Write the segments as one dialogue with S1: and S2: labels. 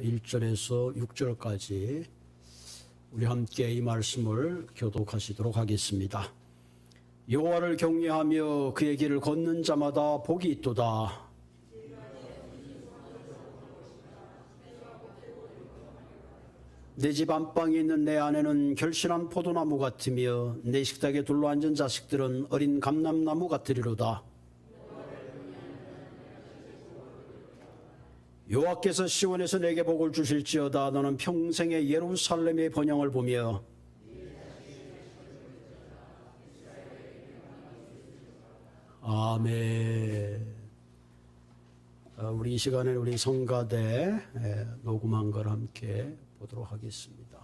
S1: 1절에서 6절까지 우리 함께 이 말씀을 교독하시도록 하겠습니다. 여호와를 경외하며 그의 길을 걷는 자마다 복이 있도다. 내 집 안방에 있는 내 아내는 결실한 포도나무 같으며 내 식탁에 둘러앉은 자식들은 어린 감람나무 같으리로다. 여호와께서 시온에서 내게 복을 주실지어다. 너는 평생의 예루살렘의 번영을 보며 아멘. 우리 이 시간에 우리 성가대 녹음한 걸 함께 보도록 하겠습니다.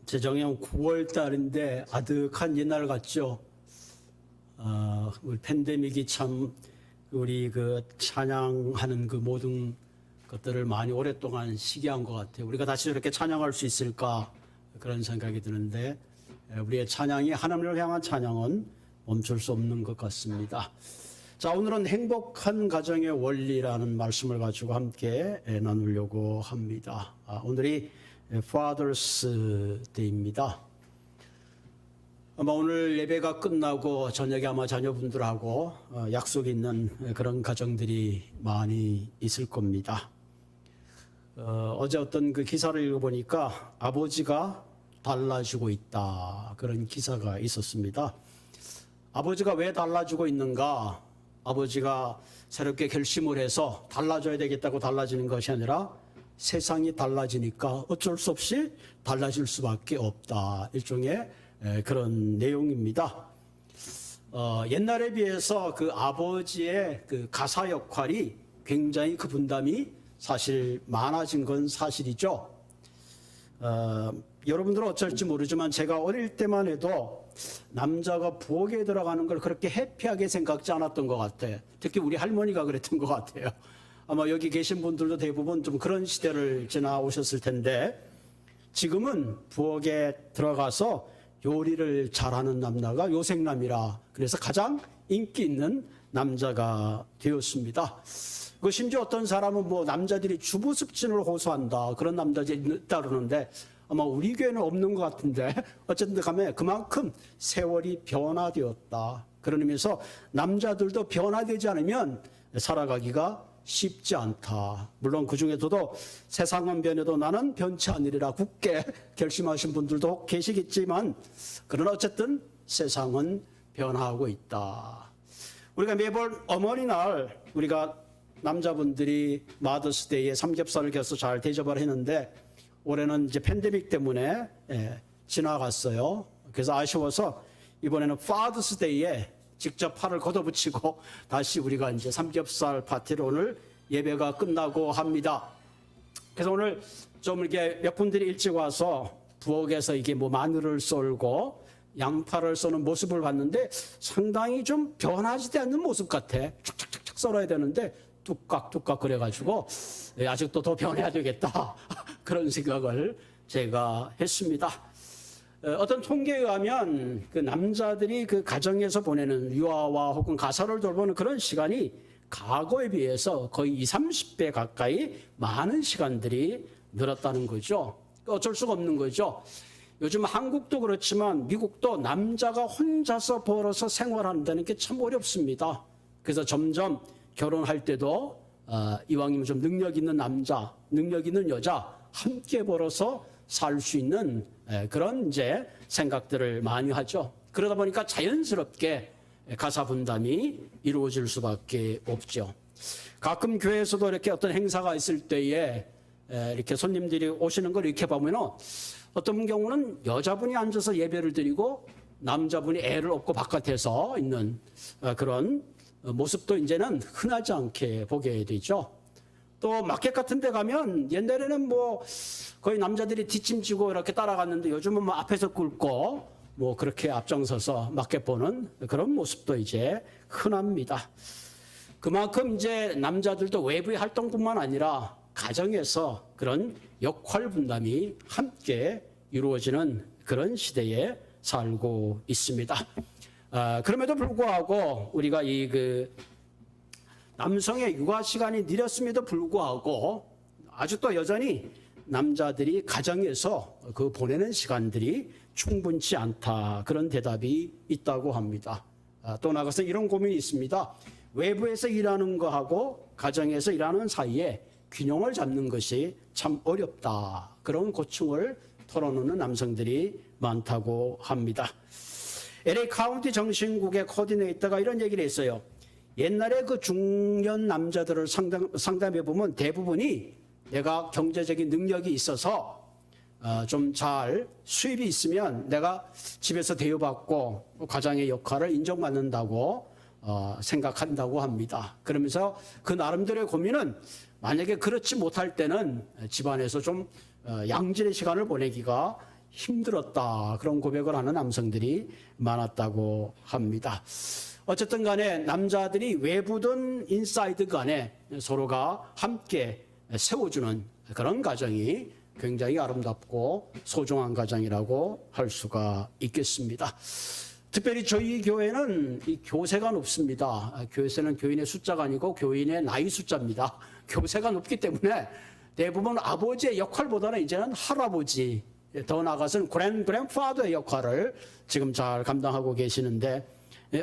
S1: 제정형 9월 달인데 아득한 옛날 같죠. 우리 팬데믹이 참 우리 그 찬양하는 그 모든 것들을 많이 오랫동안 시기한 것 같아요. 우리가 다시 저렇게 찬양할 수 있을까 그런 생각이 드는데 우리의 찬양이 하나님을 향한 찬양은 멈출 수 없는 것 같습니다. 자, 오늘은 행복한 가정의 원리라는 말씀을 가지고 함께 나누려고 합니다. 오늘이 Father's Day입니다. 아마 오늘 예배가 끝나고 저녁에 아마 자녀분들하고 약속이 있는 그런 가정들이 많이 있을 겁니다. 어제 어떤 그 기사를 읽어보니까 아버지가 달라지고 있다, 그런 기사가 있었습니다. 아버지가 왜 달라지고 있는가? 아버지가 새롭게 결심을 해서 달라져야 되겠다고 달라지는 것이 아니라 세상이 달라지니까 어쩔 수 없이 달라질 수밖에 없다, 일종의 그런 내용입니다. 옛날에 비해서 그 아버지의 그 가사 역할이 굉장히 그 분담이 사실 많아진 건 사실이죠. 여러분들은 어쩔지 모르지만 제가 어릴 때만 해도 남자가 부엌에 들어가는 걸 그렇게 해피하게 생각지 않았던 것 같아요. 특히 우리 할머니가 그랬던 것 같아요. 아마 여기 계신 분들도 대부분 좀 그런 시대를 지나오셨을 텐데, 지금은 부엌에 들어가서 요리를 잘하는 남자가 요생남이라 그래서 가장 인기 있는 남자가 되었습니다. 그 심지어 어떤 사람은 뭐 남자들이 주부 습진을 호소한다 그런 남자들이 있다 그러는데, 아마 우리 교회는 없는 것 같은데 어쨌든 간에 그만큼 세월이 변화되었다. 그런 의미에서 남자들도 변화되지 않으면 살아가기가 쉽지 않다. 물론 그중에서도 세상은 변해도 나는 변치 않으리라 굳게 결심하신 분들도 계시겠지만, 그러나 어쨌든 세상은 변화하고 있다. 우리가 매번 어머니날 우리가 남자분들이 마더스데이에 삼겹살을 겨서 잘 대접을 했는데, 올해는 이제 팬데믹 때문에 지나갔어요. 그래서 아쉬워서 이번에는 파더스데이에 직접 팔을 걷어붙이고 다시 우리가 이제 삼겹살 파티를 오늘 예배가 끝나고 합니다. 그래서 오늘 좀 이렇게 몇 분들이 일찍 와서 부엌에서 이게 뭐 마늘을 썰고 양파를 써는 모습을 봤는데 상당히 좀 변하지 않는 모습 같아. 착착착착 썰어야 되는데 뚝깍뚝깍 그래가지고 아직도 더 변해야 되겠다. 그런 생각을 제가 했습니다. 어떤 통계에 의하면 그 남자들이 그 가정에서 보내는 유아와 혹은 가사를 돌보는 그런 시간이 과거에 비해서 거의 20, 30배 가까이 많은 시간들이 늘었다는 거죠. 어쩔 수가 없는 거죠. 요즘 한국도 그렇지만 미국도 남자가 혼자서 벌어서 생활한다는 게 참 어렵습니다. 그래서 점점 결혼할 때도 이왕이면 좀 능력 있는 남자, 능력 있는 여자 함께 벌어서 살 수 있는 그런 이제 생각들을 많이 하죠. 그러다 보니까 자연스럽게 가사 분담이 이루어질 수밖에 없죠. 가끔 교회에서도 이렇게 어떤 행사가 있을 때에 이렇게 손님들이 오시는 걸 이렇게 보면 어떤 경우는 여자분이 앉아서 예배를 드리고 남자분이 애를 업고 바깥에서 있는 그런 모습도 이제는 흔하지 않게 보게 되죠. 또 마켓 같은 데 가면 옛날에는 뭐 거의 남자들이 뒷짐지고 이렇게 따라갔는데 요즘은 뭐 앞에서 꿇고 뭐 그렇게 앞장서서 마켓 보는 그런 모습도 이제 흔합니다. 그만큼 이제 남자들도 외부의 활동뿐만 아니라 가정에서 그런 역할 분담이 함께 이루어지는 그런 시대에 살고 있습니다. 그럼에도 불구하고 우리가 이 남성의 육아 시간이 느렸음에도 불구하고 아직도 여전히 남자들이 가정에서 그 보내는 시간들이 충분치 않다. 그런 대답이 있다고 합니다. 또 나가서 이런 고민이 있습니다. 외부에서 일하는 거하고 가정에서 일하는 사이에 균형을 잡는 것이 참 어렵다. 그런 고충을 털어놓는 남성들이 많다고 합니다. LA 카운티 정신국의 코디네이터가 이런 얘기를 했어요. 옛날에 그 중년 남자들을 상담해 보면 대부분이 내가 경제적인 능력이 있어서 좀 잘 수입이 있으면 내가 집에서 대우받고 가장의 역할을 인정받는다고 생각한다고 합니다. 그러면서 그 나름대로의 고민은 만약에 그렇지 못할 때는 집안에서 좀 양질의 시간을 보내기가 힘들었다. 그런 고백을 하는 남성들이 많았다고 합니다. 어쨌든 간에 남자들이 외부든 인사이드 간에 서로가 함께 세워주는 그런 가정이 굉장히 아름답고 소중한 가정이라고 할 수가 있겠습니다. 특별히 저희 교회는 이 교세가 높습니다. 교세는 교인의 숫자가 아니고 교인의 나이 숫자입니다. 교세가 높기 때문에 대부분 아버지의 역할보다는 이제는 할아버지, 더 나아가서는 그랜드파더의 역할을 지금 잘 감당하고 계시는데,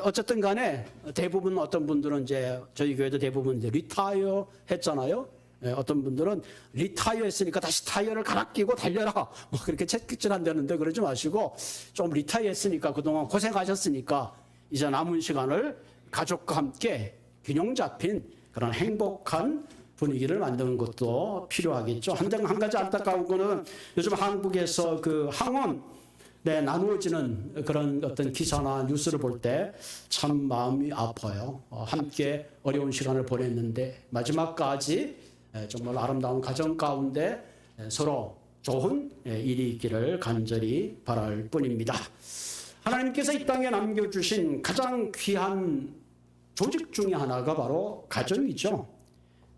S1: 어쨌든 간에 대부분 어떤 분들은 이제 저희 교회도 대부분 이제 리타이어 했잖아요. 어떤 분들은 리타이어 했으니까 다시 타이어를 갈아 끼고 달려라. 뭐 그렇게 채찍질 한다는데 그러지 마시고 좀 리타이어 했으니까 그동안 고생하셨으니까 이제 남은 시간을 가족과 함께 균형 잡힌 그런 행복한 분위기를 만드는 것도 필요하겠죠. 한 가지 안타까운 거는 요즘 한국에서 그 항원 나누어지는 그런 어떤 기사나 뉴스를 볼 때 참 마음이 아파요. 함께 어려운 시간을 보냈는데 마지막까지 정말 아름다운 가정 가운데 서로 좋은 일이 있기를 간절히 바랄 뿐입니다. 하나님께서 이 땅에 남겨주신 가장 귀한 조직 중에 하나가 바로 가정이죠.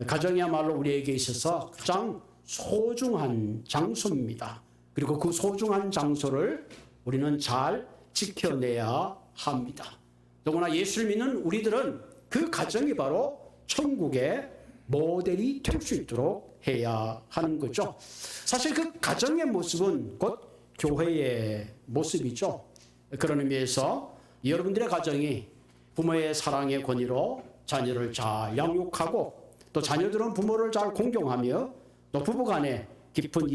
S1: 가정이야말로 우리에게 있어서 가장 소중한 장소입니다. 그리고 그 소중한 장소를 우리는 잘 지켜내야 합니다. 더구나 예수를 믿는 우리들은 그 가정이 바로 천국의 모델이 될 수 있도록 해야 하는 거죠. 사실 그 가정의 모습은 곧 교회의 모습이죠. 그런 의미에서 여러분들의 가정이 부모의 사랑의 권위로 자녀를 잘 양육하고 또 자녀들은 부모를 잘 공경하며 또 부부간의 깊은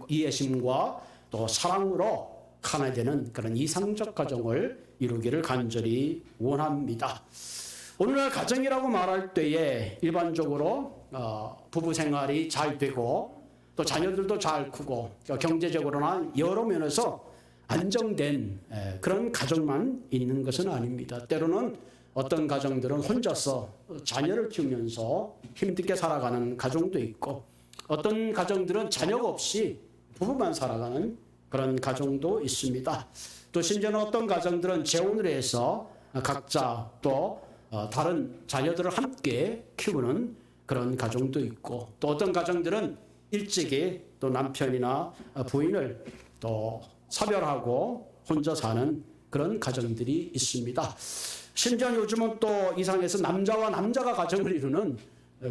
S1: 이해심과 또 사랑으로 하나 되는 그런 이상적 가정을 이루기를 간절히 원합니다. 오늘날 가정이라고 말할 때에 일반적으로 부부 생활이 잘 되고 또 자녀들도 잘 크고 경제적으로나 여러 면에서 안정된 그런 가정만 있는 것은 아닙니다. 때로는 어떤 가정들은 혼자서 자녀를 키우면서 힘들게 살아가는 가정도 있고 어떤 가정들은 자녀가 없이 부부만 살아가는 그런 가정도 있습니다. 또 심지어는 어떤 가정들은 재혼을 해서 각자 또 다른 자녀들을 함께 키우는 그런 가정도 있고 또 어떤 가정들은 일찍이 또 남편이나 부인을 또 사별하고 혼자 사는 그런 가정들이 있습니다. 심지어 요즘은 또 이상해서 남자와 남자가 가정을 이루는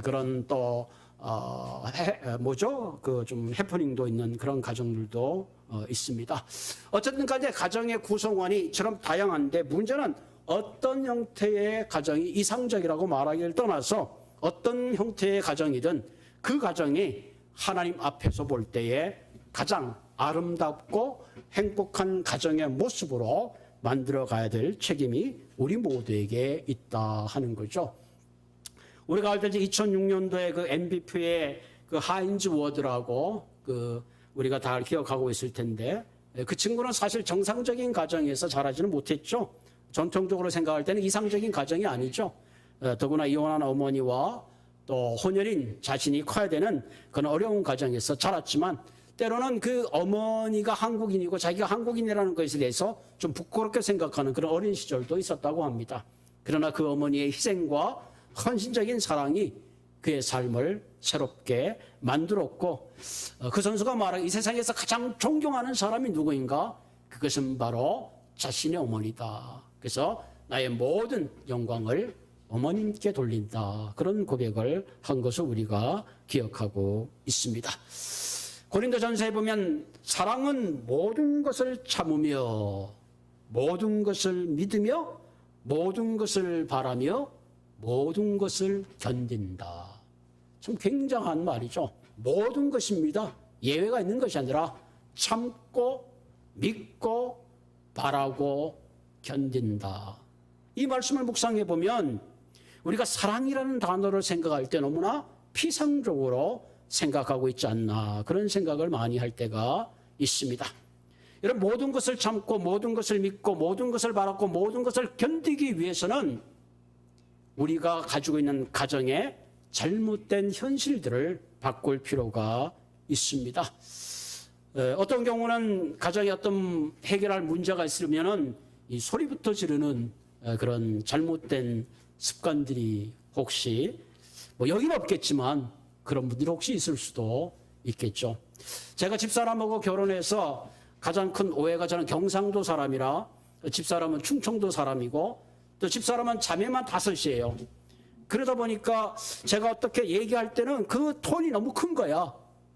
S1: 그런 또 그 좀 해프닝도 있는 그런 가정들도 있습니다. 어쨌든 간에 가정의 구성원이 저런 다양한데 문제는 어떤 형태의 가정이 이상적이라고 말하기를 떠나서 어떤 형태의 가정이든 그 가정이 하나님 앞에서 볼 때에 가장 아름답고 행복한 가정의 모습으로 만들어 가야 될 책임이 우리 모두에게 있다 하는 거죠. 우리가 알 때 2006년도에 그 MVP의 그 하인즈 워드라고 우리가 다 기억하고 있을 텐데 그 친구는 사실 정상적인 가정에서 자라지는 못했죠. 전통적으로 생각할 때는 이상적인 가정이 아니죠. 더구나 이혼한 어머니와 또 혼혈인 자신이 커야 되는 그런 어려운 가정에서 자랐지만 때로는 그 어머니가 한국인이고 자기가 한국인이라는 것에 대해서 좀 부끄럽게 생각하는 그런 어린 시절도 있었다고 합니다. 그러나 그 어머니의 희생과 헌신적인 사랑이 그의 삶을 새롭게 만들었고 그 선수가 말하기 이 세상에서 가장 존경하는 사람이 누구인가? 그것은 바로 자신의 어머니다. 그래서 나의 모든 영광을 어머님께 돌린다. 그런 고백을 한 것을 우리가 기억하고 있습니다. 고린도전서에 보면 사랑은 모든 것을 참으며 모든 것을 믿으며 모든 것을 바라며 모든 것을 견딘다. 참 굉장한 말이죠. 모든 것입니다. 예외가 있는 것이 아니라 참고 믿고 바라고 견딘다. 이 말씀을 묵상해 보면 우리가 사랑이라는 단어를 생각할 때 너무나 피상적으로 생각하고 있지 않나 그런 생각을 많이 할 때가 있습니다. 이런 모든 것을 참고 모든 것을 믿고 모든 것을 바라고 모든 것을 견디기 위해서는 우리가 가지고 있는 가정의 잘못된 현실들을 바꿀 필요가 있습니다. 어떤 경우는 가정에 어떤 해결할 문제가 있으면은 이 소리부터 지르는 그런 잘못된 습관들이 혹시 여기는 없겠지만 그런 분들이 혹시 있을 수도 있겠죠. 제가 집사람하고 결혼해서 가장 큰 오해가 저는 경상도 사람이라 집사람은 충청도 사람이고 또 집사람은 자매만 5이에요. 그러다 보니까 제가 어떻게 얘기할 때는 그 톤이 너무 큰 거야.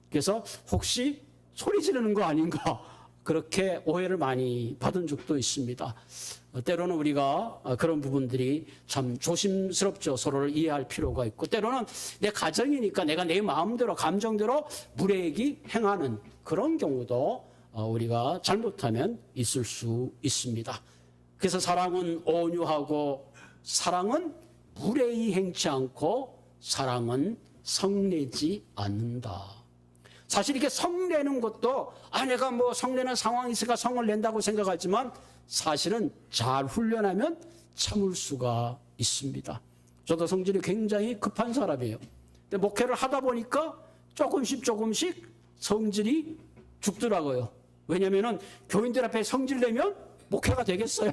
S1: 그래서 혹시 소리 지르는 거 아닌가 그렇게 오해를 많이 받은 적도 있습니다. 때로는 우리가 그런 부분들이 참 조심스럽죠. 서로를 이해할 필요가 있고 때로는 내 가정이니까 내가 내 마음대로 감정대로 무례하게 행하는 그런 경우도 우리가 잘못하면 있을 수 있습니다. 그래서 사랑은 온유하고 사랑은 무례히 행치 않고 사랑은 성내지 않는다. 사실 이게 성내는 것도 내가 뭐 성내는 상황이 있으니까 성을 낸다고 생각하지만 사실은 잘 훈련하면 참을 수가 있습니다. 저도 성질이 굉장히 급한 사람이에요. 근데 목회를 하다 보니까 조금씩 성질이 죽더라고요. 왜냐면은 교인들 앞에 성질 내면 목회가 되겠어요?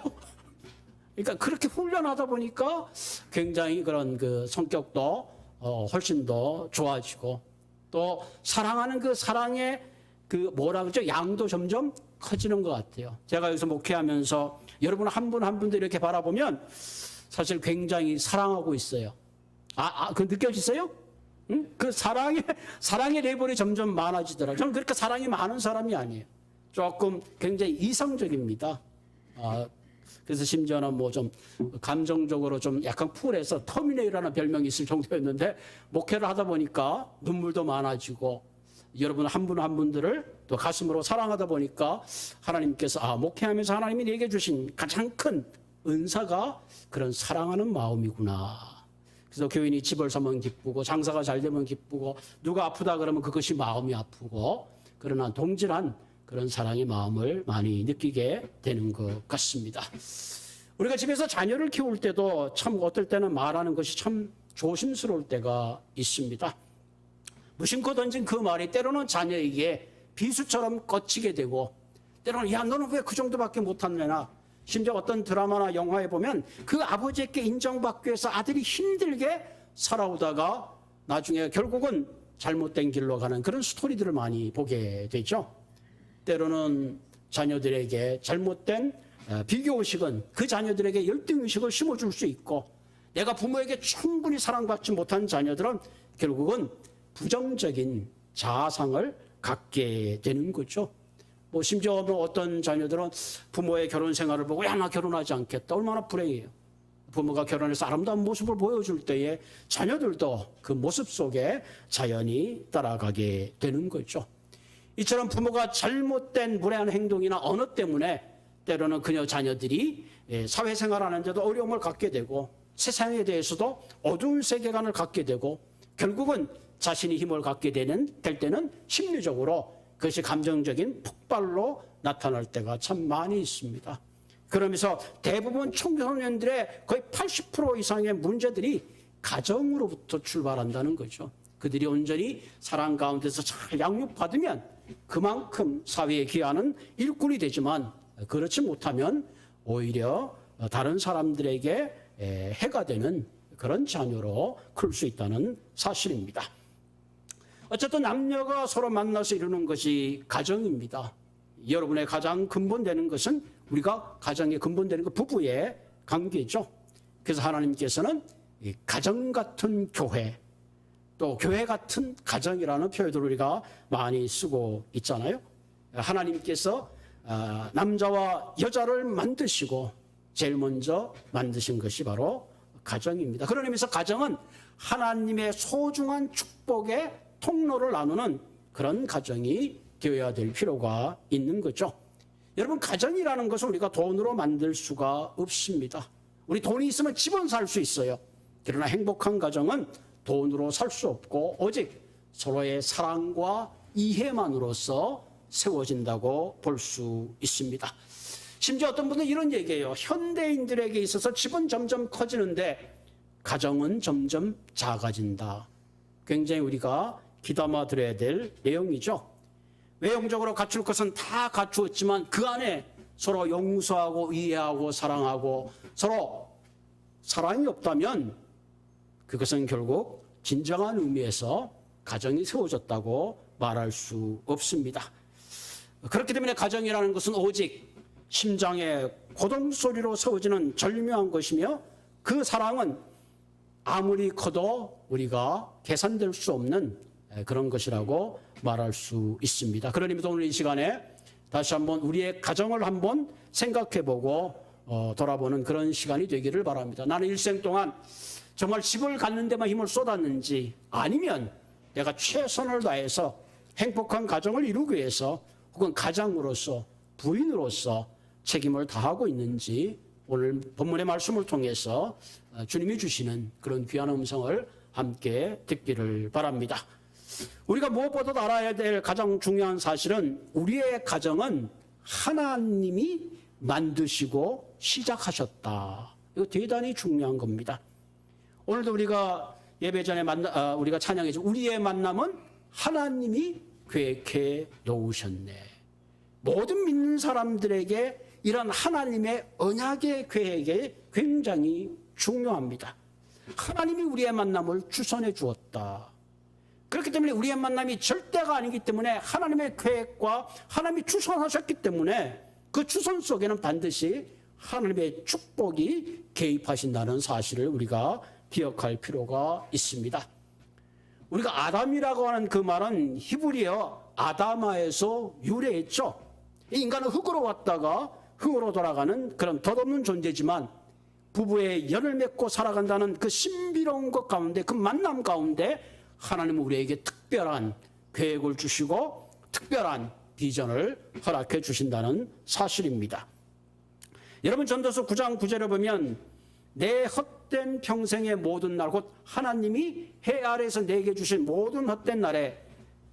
S1: 그러니까 그렇게 훈련하다 보니까 굉장히 그런 그 성격도 훨씬 더 좋아지고 또 사랑하는 그 사랑의 그 뭐라 그러죠? 양도 점점 커지는 것 같아요. 제가 여기서 목회하면서 여러분 한 분 한 분들 이렇게 바라보면 사실 굉장히 사랑하고 있어요. 그 느껴지세요? 응? 그 사랑의 레벨이 점점 많아지더라고요. 저는 그렇게 사랑이 많은 사람이 아니에요. 조금 굉장히 이성적입니다. 그래서 심지어는 뭐 좀 감정적으로 좀 약간 쿨해서 터미네이터라는 별명이 있을 정도였는데 목회를 하다 보니까 눈물도 많아지고 여러분 한 분 한 분들을 또 가슴으로 사랑하다 보니까 하나님께서 목회하면서 하나님이 내게 주신 가장 큰 은사가 그런 사랑하는 마음이구나. 그래서 교인이 집을 사면 기쁘고 장사가 잘 되면 기쁘고 누가 아프다 그러면 그것이 마음이 아프고 그러나 동질한 그런 사랑의 마음을 많이 느끼게 되는 것 같습니다. 우리가 집에서 자녀를 키울 때도 참 어떨 때는 말하는 것이 참 조심스러울 때가 있습니다. 무심코 던진 그 말이 때로는 자녀에게 비수처럼 꽂히게 되고 때로는 야 너는 왜 그 정도밖에 못하느냐. 심지어 어떤 드라마나 영화에 보면 그 아버지에게 인정받기 위해서 아들이 힘들게 살아오다가 나중에 결국은 잘못된 길로 가는 그런 스토리들을 많이 보게 되죠. 때로는 자녀들에게 잘못된 비교의식은 그 자녀들에게 열등의식을 심어줄 수 있고 내가 부모에게 충분히 사랑받지 못한 자녀들은 결국은 부정적인 자아상을 갖게 되는 거죠. 뭐 심지어 뭐 어떤 자녀들은 부모의 결혼 생활을 보고 야 나 결혼하지 않겠다. 얼마나 불행해요. 부모가 결혼해서 아름다운 모습을 보여줄 때에 자녀들도 그 모습 속에 자연히 따라가게 되는 거죠. 이처럼 부모가 잘못된 무례한 행동이나 언어 때문에 때로는 그녀 자녀들이 사회생활하는 데도 어려움을 갖게 되고 세상에 대해서도 어두운 세계관을 갖게 되고 결국은 자신이 힘을 갖게 될 때는 심리적으로 그것이 감정적인 폭발로 나타날 때가 참 많이 있습니다. 그러면서 대부분 청소년들의 거의 80% 이상의 문제들이 가정으로부터 출발한다는 거죠. 그들이 온전히 사랑 가운데서 잘 양육받으면 그만큼 사회에 기여하는 일꾼이 되지만 그렇지 못하면 오히려 다른 사람들에게 해가 되는 그런 자녀로 클 수 있다는 사실입니다. 어쨌든 남녀가 서로 만나서 이루는 것이 가정입니다. 여러분의 가장 근본되는 것은 우리가 가정의 근본되는 것 부부의 관계죠. 그래서 하나님께서는 가정 같은 교회 또 교회 같은 가정이라는 표현을 우리가 많이 쓰고 있잖아요. 하나님께서 남자와 여자를 만드시고 제일 먼저 만드신 것이 바로 가정입니다. 그런 의미에서 가정은 하나님의 소중한 축복의 통로를 나누는 그런 가정이 되어야 될 필요가 있는 거죠. 여러분 가정이라는 것은 우리가 돈으로 만들 수가 없습니다. 우리 돈이 있으면 집은 살 수 있어요. 그러나 행복한 가정은 돈으로 살 수 없고 오직 서로의 사랑과 이해만으로서 세워진다고 볼 수 있습니다. 심지어 어떤 분은 이런 얘기예요. 현대인들에게 있어서 집은 점점 커지는데 가정은 점점 작아진다. 굉장히 우리가 귀담아 들어야 될 내용이죠. 외형적으로 갖출 것은 다 갖추었지만 그 안에 서로 용서하고 이해하고 사랑하고 서로 사랑이 없다면 그것은 결국 진정한 의미에서 가정이 세워졌다고 말할 수 없습니다. 그렇기 때문에 가정이라는 것은 오직 심장의 고동소리로 세워지는 절묘한 것이며 그 사랑은 아무리 커도 우리가 계산될 수 없는 그런 것이라고 말할 수 있습니다. 그런 의미도 오늘 이 시간에 다시 한번 우리의 가정을 한번 생각해보고 돌아보는 그런 시간이 되기를 바랍니다. 나는 일생 동안 정말 집을 갖는 데만 힘을 쏟았는지 아니면 내가 최선을 다해서 행복한 가정을 이루기 위해서 혹은 가장으로서 부인으로서 책임을 다하고 있는지 오늘 본문의 말씀을 통해서 주님이 주시는 그런 귀한 음성을 함께 듣기를 바랍니다. 우리가 무엇보다도 알아야 될 가장 중요한 사실은 우리의 가정은 하나님이 만드시고 시작하셨다. 이거 대단히 중요한 겁니다. 오늘도 우리가 예배 전에 우리가 찬양했죠. 우리의 만남은 하나님이 계획해 놓으셨네. 모든 믿는 사람들에게 이런 하나님의 언약의 계획이 굉장히 중요합니다. 하나님이 우리의 만남을 주선해 주었다. 그렇기 때문에 우리의 만남이 절대가 아니기 때문에 하나님의 계획과 하나님이 주선하셨기 때문에 그 주선 속에는 반드시 하나님의 축복이 개입하신다는 사실을 우리가 기억할 필요가 있습니다. 우리가 아담이라고 하는 그 말은 히브리어 아다마에서 유래했죠. 인간은 흙으로 왔다가 흙으로 돌아가는 그런 덧없는 존재지만 부부의 연을 맺고 살아간다는 그 신비로운 것 가운데, 그 만남 가운데 하나님은 우리에게 특별한 계획을 주시고 특별한 비전을 허락해 주신다는 사실입니다. 여러분, 전도서 9장 9절에 보면 내 헛된 평생의 모든 날, 곧 하나님이 해 아래에서 내게 주신 모든 헛된 날에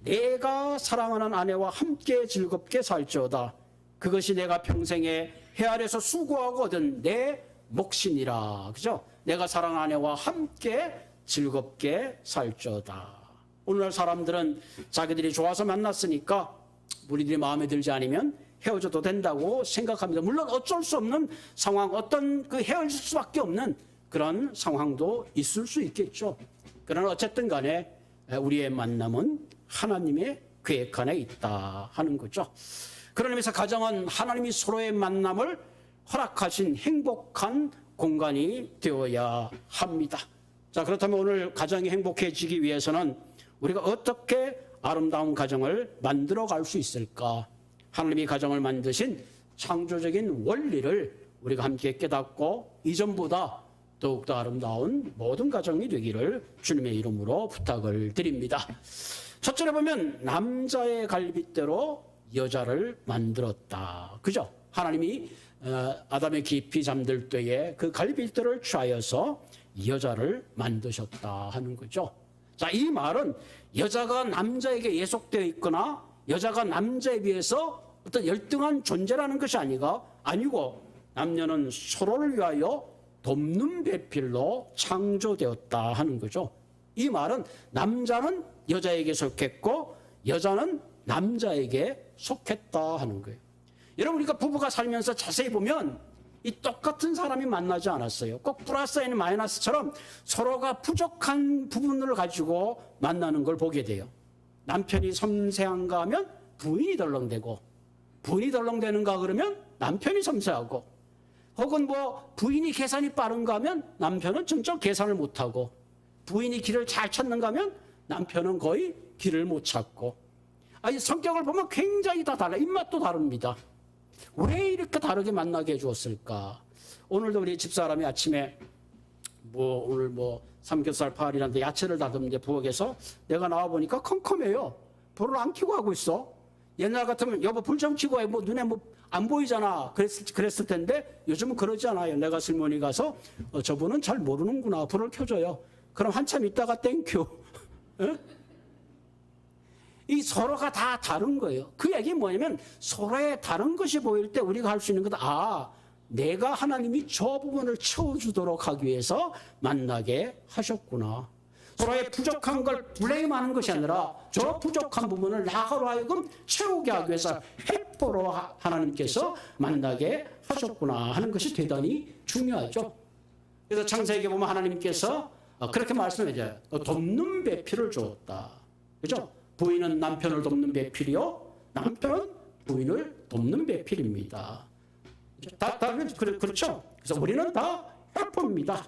S1: 내가 사랑하는 아내와 함께 즐겁게 살지어다. 그것이 내가 평생에 해 아래에서 수고하고 얻은 내 몫이니라. 그죠? 내가 사랑하는 아내와 함께 즐겁게 살지어다. 오늘날 사람들은 자기들이 좋아서 만났으니까 우리들이 마음에 들지 않으면 헤어져도 된다고 생각합니다. 물론 어쩔 수 없는 상황, 어떤 그 헤어질 수밖에 없는 그런 상황도 있을 수 있겠죠. 그러나 어쨌든 간에 우리의 만남은 하나님의 계획 안에 있다 하는 거죠. 그런 의미에서 가정은 하나님이 서로의 만남을 허락하신 행복한 공간이 되어야 합니다. 자, 그렇다면 오늘 가정이 행복해지기 위해서는 우리가 어떻게 아름다운 가정을 만들어 갈 수 있을까? 하나님이 가정을 만드신 창조적인 원리를 우리가 함께 깨닫고 이전보다 더욱더 아름다운 모든 가정이 되기를 주님의 이름으로 부탁을 드립니다. 첫째로 보면 남자의 갈빗대로 여자를 만들었다. 그죠? 하나님이 아담의 깊이 잠들 때에 그 갈빗대를 취하여서 여자를 만드셨다 하는 거죠. 자, 이 말은 여자가 남자에게 예속되어 있거나 여자가 남자에 비해서 어떤 열등한 존재라는 것이 아니고 남녀는 서로를 위하여 돕는 배필로 창조되었다 하는 거죠. 이 말은 남자는 여자에게 속했고 여자는 남자에게 속했다 하는 거예요. 여러분, 우리가 부부가 살면서 자세히 보면 이 똑같은 사람이 만나지 않았어요. 꼭 플러스 아닌 마이너스처럼 서로가 부족한 부분을 가지고 만나는 걸 보게 돼요. 남편이 섬세한가 하면 부인이 덜렁대고, 부인이 덜렁대는가 그러면 남편이 섬세하고, 혹은 뭐 부인이 계산이 빠른가 하면 남편은 정작 계산을 못하고, 부인이 길을 잘 찾는가 하면 남편은 거의 길을 못 찾고. 아니, 성격을 보면 굉장히 다 달라. 입맛도 다릅니다. 왜 이렇게 다르게 만나게 해주었을까? 오늘도 우리 집사람이 아침에 오늘 삼겹살 파리란데 야채를 다듬는데 부엌에서 내가 나와보니까 컴컴해요. 불을 안 켜고 하고 있어. 옛날 같으면 여보 불 좀 켜고 해. 눈에 안 보이잖아. 그랬을 텐데 요즘은 그러지 않아요. 내가 슬머니 가서 저분은 잘 모르는구나. 불을 켜줘요. 그럼 한참 있다가 땡큐. 이 서로가 다 다른 거예요. 그 얘기는 뭐냐면 서로의 다른 것이 보일 때 우리가 할 수 있는 것, 내가 하나님이 저 부분을 채워주도록 하기 위해서 만나게 하셨구나. 서로의 부족한 걸 블레임하는 것이 아니라 저 부족한 부분을 나로 하여금 채우게 하기 위해서 헬퍼로 하나님께서 만나게 하셨구나 하는 것이 대단히 중요하죠. 그래서 창세기에 보면 하나님께서 그렇게 말씀해줘요. 돕는 배필을 주었다. 그죠? 부인은 남편을 돕는 배필이요, 남편은 부인을 돕는 배필입니다. 그렇죠? 그래서 우리는 다 헬퍼입니다.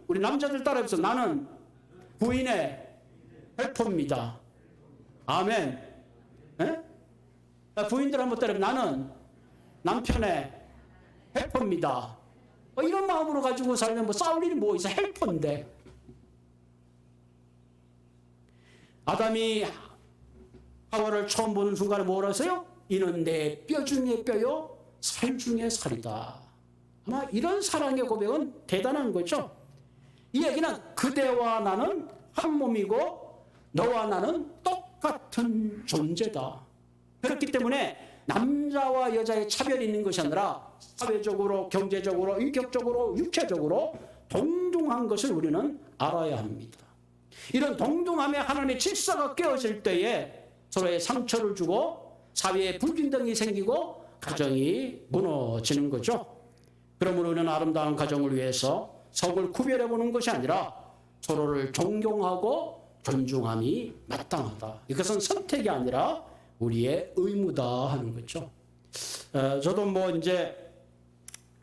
S1: 우리 남자들 따라해서 나는 부인의 헬퍼입니다. 아멘. 네? 부인들 한번 따라해, 나는 남편의 헬퍼입니다. 이런 마음으로 가지고 살면 싸울 일이 뭐 있어? 헬퍼인데. 아담이 하와를 처음 보는 순간에 뭐라 했어요? 이는 내 뼈 중에 뼈요, 살 중에 살이다. 아마 이런 사랑의 고백은 대단한 거죠. 이 얘기는 그대와 나는 한 몸이고 너와 나는 똑같은 존재다. 그렇기 때문에 남자와 여자의 차별이 있는 것이 아니라 사회적으로, 경제적으로, 인격적으로, 육체적으로 동등한 것을 우리는 알아야 합니다. 이런 동등함에 하나님의 질서가 깨어질 때에 서로의 상처를 주고 사회에 불균등이 생기고 가정이 무너지는 거죠. 그러므로 우리는 아름다운 가정을 위해서 서로를 구별해 보는 것이 아니라 서로를 존경하고 존중함이 마땅하다. 이것은 선택이 아니라 우리의 의무다 하는 거죠. 저도 뭐 이제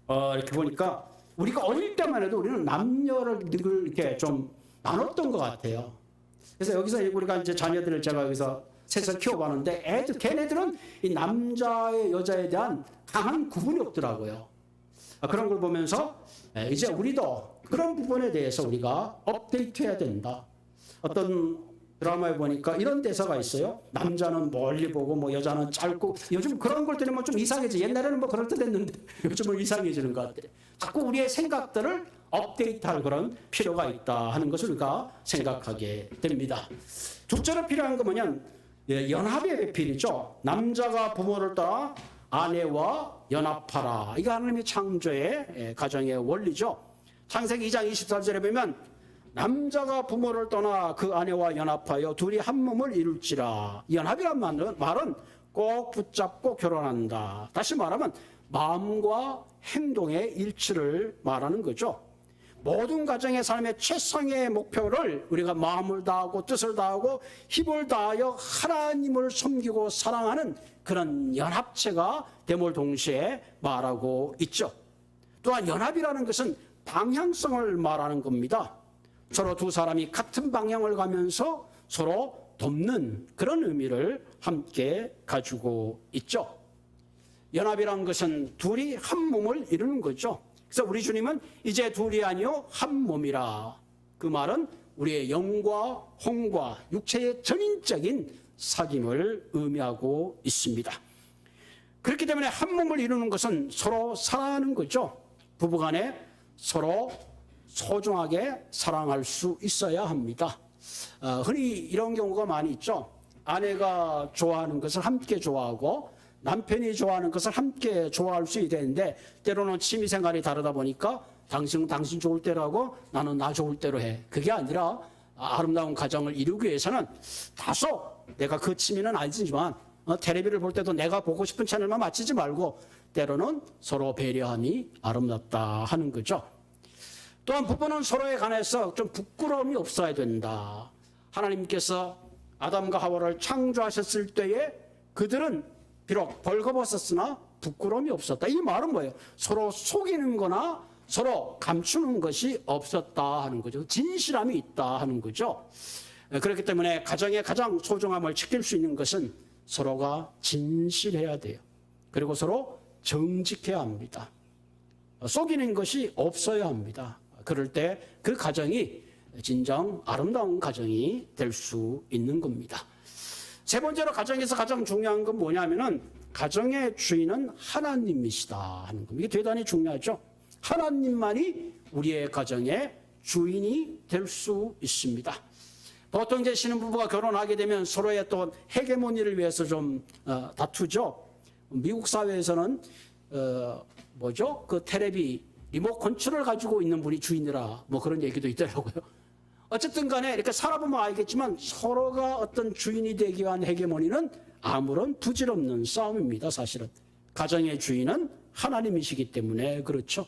S1: 이렇게 보니까 우리가 어릴 때만 해도 우리는 남녀를 늘 이렇게 좀 나눴던 것 같아요. 그래서 여기서 우리가 이제 자녀들을 제가 여기서 셋을 키워봤는데 걔네들은 이 남자의 여자에 대한 강한 구분이 없더라고요. 그런 걸 보면서 이제 우리도 그런 부분에 대해서 우리가 업데이트해야 된다. 어떤 드라마에 보니까 이런 대사가 있어요. 남자는 멀리 보고 뭐 여자는 짧고, 요즘 그런 걸 들으면 좀 이상해져. 옛날에는 뭐 그럴 때 됐는데 요즘은 이상해지는 것 같아요. 자꾸 우리의 생각들을 업데이트할 그런 필요가 있다 하는 것을 우리가 생각하게 됩니다. 둘째로 필요한 건 뭐냐면 연합의 필이죠. 남자가 부모를 따라 아내와 연합하라. 이게 하나님의 창조의 가정의 원리죠. 창세기 2장 24절에 보면 남자가 부모를 떠나 그 아내와 연합하여 둘이 한 몸을 이룰지라. 연합이란 말은 꼭 붙잡고 결혼한다. 다시 말하면 마음과 행동의 일치를 말하는 거죠. 모든 가정의 삶의 최상의 목표를 우리가 마음을 다하고 뜻을 다하고 힘을 다하여 하나님을 섬기고 사랑하는 그런 연합체가 됨을 동시에 말하고 있죠. 또한 연합이라는 것은 방향성을 말하는 겁니다. 서로 두 사람이 같은 방향을 가면서 서로 돕는 그런 의미를 함께 가지고 있죠. 연합이라는 것은 둘이 한 몸을 이루는 거죠. 그래서 우리 주님은 이제 둘이 아니요 한 몸이라. 그 말은 우리의 영과 혼과 육체의 전인적인 사귐을 의미하고 있습니다. 그렇기 때문에 한 몸을 이루는 것은 서로 사랑하는 거죠. 부부간에 서로 소중하게 사랑할 수 있어야 합니다. 흔히 이런 경우가 많이 있죠. 아내가 좋아하는 것을 함께 좋아하고 남편이 좋아하는 것을 함께 좋아할 수 있어야 되는데 때로는 취미생활이 다르다 보니까 당신은 당신 좋을 대로 하고 나는 나 좋을 대로 해. 그게 아니라 아름다운 가정을 이루기 위해서는 다소 내가 그 취미는 알지만 텔레비를 볼 때도 내가 보고 싶은 채널만 맞추지 말고 때로는 서로 배려함이 아름답다 하는 거죠. 또한 부부는 서로에 관해서 좀 부끄러움이 없어야 된다. 하나님께서 아담과 하와를 창조하셨을 때에 그들은 비록 벌거벗었으나 부끄러움이 없었다. 이 말은 뭐예요? 서로 속이는 거나 서로 감추는 것이 없었다 하는 거죠. 진실함이 있다 하는 거죠. 그렇기 때문에 가정의 가장 소중함을 지킬 수 있는 것은 서로가 진실해야 돼요. 그리고 서로 정직해야 합니다. 속이는 것이 없어야 합니다. 그럴 때 그 가정이 진정 아름다운 가정이 될 수 있는 겁니다. 세 번째로 가정에서 가장 중요한 건 뭐냐면은 가정의 주인은 하나님이시다 하는 겁니다. 이게 대단히 중요하죠. 하나님만이 우리의 가정의 주인이 될 수 있습니다. 보통 이제 신혼부부가 결혼하게 되면 서로의 또 헤게모니를 위해서 좀 다투죠. 미국 사회에서는 그 텔레비 리모컨 컨트롤을 가지고 있는 분이 주인이라 뭐 그런 얘기도 있더라고요. 어쨌든 간에 이렇게 살아보면 알겠지만 서로가 어떤 주인이 되기 위한 헤게모니는 아무런 부질없는 싸움입니다. 사실은 가정의 주인은 하나님이시기 때문에 그렇죠.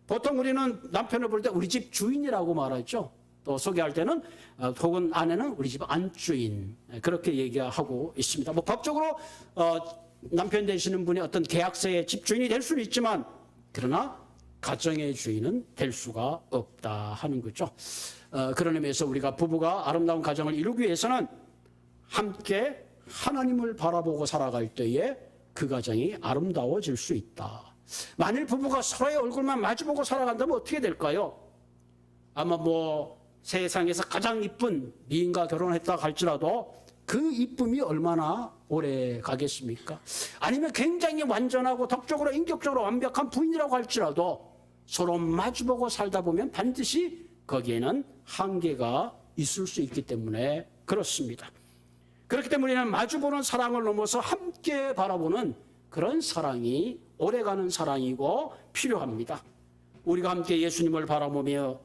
S1: 보통 우리는 남편을 볼 때 우리 집 주인이라고 말하죠. 또 소개할 때는 혹은 아내는 우리 집 안주인 그렇게 얘기하고 있습니다. 뭐 법적으로 남편 되시는 분이 어떤 계약서의 집주인이 될 수는 있지만 그러나 가정의 주인은 될 수가 없다 하는 거죠. 그런 의미에서 우리가 부부가 아름다운 가정을 이루기 위해서는 함께 하나님을 바라보고 살아갈 때에 그 가정이 아름다워질 수 있다. 만일 부부가 서로의 얼굴만 마주보고 살아간다면 어떻게 될까요? 아마 뭐 세상에서 가장 이쁜 미인과 결혼했다 할지라도 그 이쁨이 얼마나 오래 가겠습니까? 아니면 굉장히 완전하고 덕적으로 인격적으로 완벽한 부인이라고 할지라도 서로 마주보고 살다 보면 반드시 거기에는 한계가 있을 수 있기 때문에 그렇습니다. 그렇기 때문에 우리는 마주보는 사랑을 넘어서 함께 바라보는 그런 사랑이 오래가는 사랑이고 필요합니다. 우리가 함께 예수님을 바라보며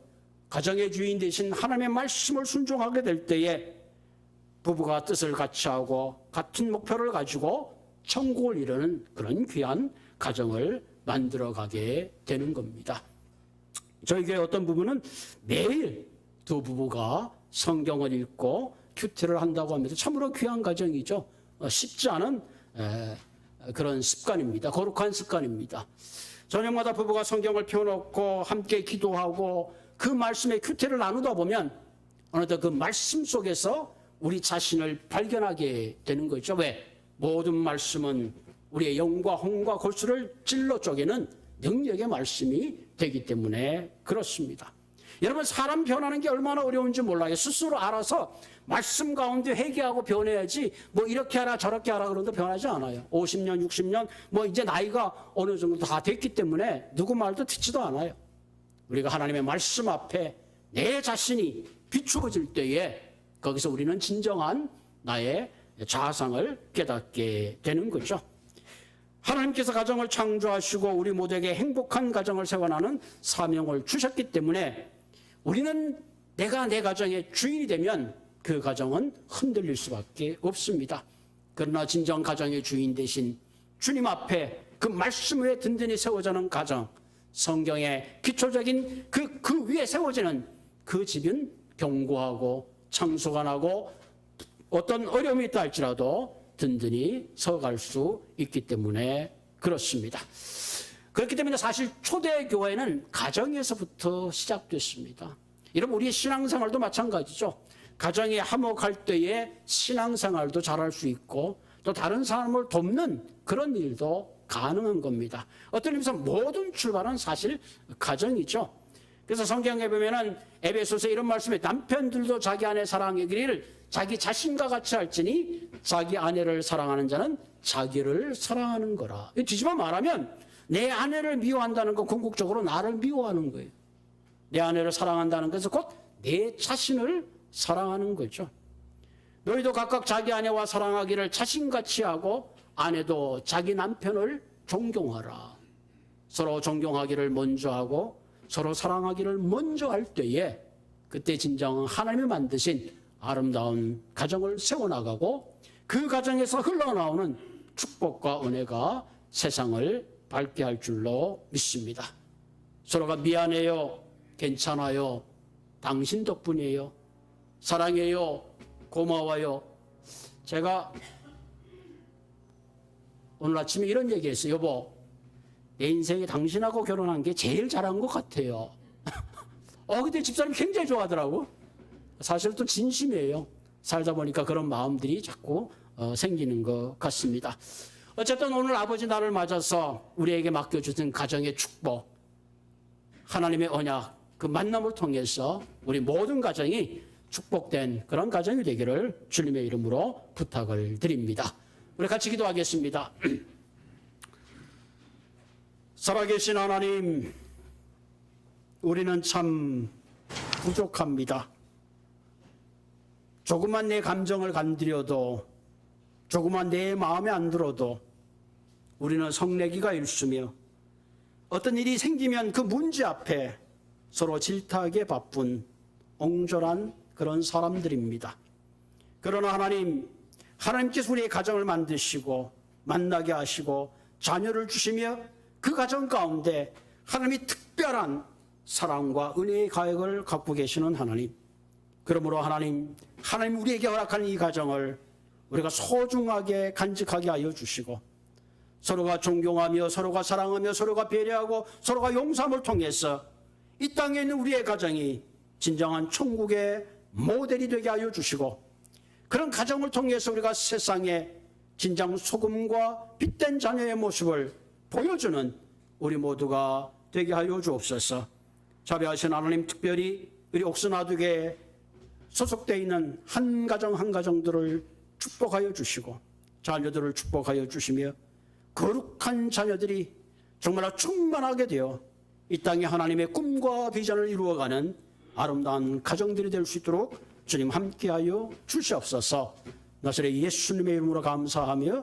S1: 가정의 주인 되신 하나님의 말씀을 순종하게 될 때에 부부가 뜻을 같이 하고 같은 목표를 가지고 천국을 이루는 그런 귀한 가정을 만들어가게 되는 겁니다. 저희 교회 어떤 부부는 매일 두 부부가 성경을 읽고 큐티를 한다고 하면서 참으로 귀한 가정이죠. 쉽지 않은 그런 습관입니다. 거룩한 습관입니다. 저녁마다 부부가 성경을 펴놓고 함께 기도하고 그 말씀에 큐티를 나누다 보면 어느덧 그 말씀 속에서 우리 자신을 발견하게 되는 거죠. 왜? 모든 말씀은 우리의 영과 혼과 골수를 찔러 쪼개는 능력의 말씀이 되기 때문에 그렇습니다. 여러분, 사람 변하는 게 얼마나 어려운지 몰라요. 스스로 알아서 말씀 가운데 회개하고 변해야지 뭐 이렇게 하라 저렇게 하라 그러는데 변하지 않아요. 50년 60년 뭐 이제 나이가 어느 정도 다 됐기 때문에 누구 말도 듣지도 않아요. 우리가 하나님의 말씀 앞에 내 자신이 비추어질 때에 거기서 우리는 진정한 나의 자아상을 깨닫게 되는 거죠. 하나님께서 가정을 창조하시고 우리 모두에게 행복한 가정을 세워나가는 사명을 주셨기 때문에 우리는 내가 내 가정의 주인이 되면 그 가정은 흔들릴 수밖에 없습니다. 그러나 진정 가정의 주인 되신 주님 앞에 그 말씀 위에 든든히 세워지는 가정, 성경의 기초적인 그 위에 세워지는 그 집은 견고하고 창수가 나고 어떤 어려움이 있다 할지라도 든든히 서갈 수 있기 때문에 그렇습니다. 그렇기 때문에 사실 초대교회는 가정에서부터 시작됐습니다. 여러분, 우리의 신앙생활도 마찬가지죠. 가정이 화목할 때에 신앙생활도 잘할 수 있고 또 다른 사람을 돕는 그런 일도 가능한 겁니다. 어떤 의미에서 모든 출발은 사실 가정이죠. 그래서 성경에 보면은 에베소서 이런 말씀에 남편들도 자기 아내 사랑하기를 자기 자신과 같이 할지니 자기 아내를 사랑하는 자는 자기를 사랑하는 거라. 뒤집어 말하면 내 아내를 미워한다는 건 궁극적으로 나를 미워하는 거예요. 내 아내를 사랑한다는 것은 곧 내 자신을 사랑하는 거죠. 너희도 각각 자기 아내와 사랑하기를 자신같이 하고 아내도 자기 남편을 존경하라. 서로 존경하기를 먼저 하고 서로 사랑하기를 먼저 할 때에 그때 진정 하나님이 만드신 아름다운 가정을 세워나가고 그 가정에서 흘러나오는 축복과 은혜가 세상을 밝게 할 줄로 믿습니다. 서로가 미안해요, 괜찮아요, 당신 덕분이에요, 사랑해요, 고마워요. 제가 오늘 아침에 이런 얘기했어요. 여보, 내 인생에 당신하고 결혼한 게 제일 잘한 것 같아요. 그때 집사람이 굉장히 좋아하더라고. 사실 또 진심이에요. 살다 보니까 그런 마음들이 자꾸 생기는 것 같습니다. 어쨌든 오늘 아버지 날을 맞아서 우리에게 맡겨주신 가정의 축복, 하나님의 언약, 그 만남을 통해서 우리 모든 가정이 축복된 그런 가정이 되기를 주님의 이름으로 부탁을 드립니다. 우리 같이 기도하겠습니다. 살아계신 하나님, 우리는 참 부족합니다. 조금만 내 감정을 건드려도, 조금만 내 마음에 안 들어도 우리는 성내기가 일쑤며 어떤 일이 생기면 그 문제 앞에 서로 질타하기에 바쁜 옹졸한 그런 사람들입니다. 그러나 하나님께서 우리의 가정을 만드시고 만나게 하시고 자녀를 주시며 그 가정 가운데 하나님이 특별한 사랑과 은혜의 가액을 갖고 계시는 하나님. 그러므로 하나님 우리에게 허락한 이 가정을 우리가 소중하게 간직하게 하여 주시고 서로가 존경하며 서로가 사랑하며 서로가 배려하고 서로가 용서함을 통해서 이 땅에 있는 우리의 가정이 진정한 천국의 모델이 되게 하여 주시고 그런 가정을 통해서 우리가 세상에 진정 소금과 빛된 자녀의 모습을 보여주는 우리 모두가 되게 하여 주옵소서. 자비하신 하나님, 특별히 우리 옥수나두교에 소속되어 있는 한 가정 한 가정들을 축복하여 주시고 자녀들을 축복하여 주시며 거룩한 자녀들이 정말 충만하게 되어 이 땅에 하나님의 꿈과 비전을 이루어가는 아름다운 가정들이 될 수 있도록 주님 함께하여 주시옵소서. 나사렛 예수님의 이름으로 감사하며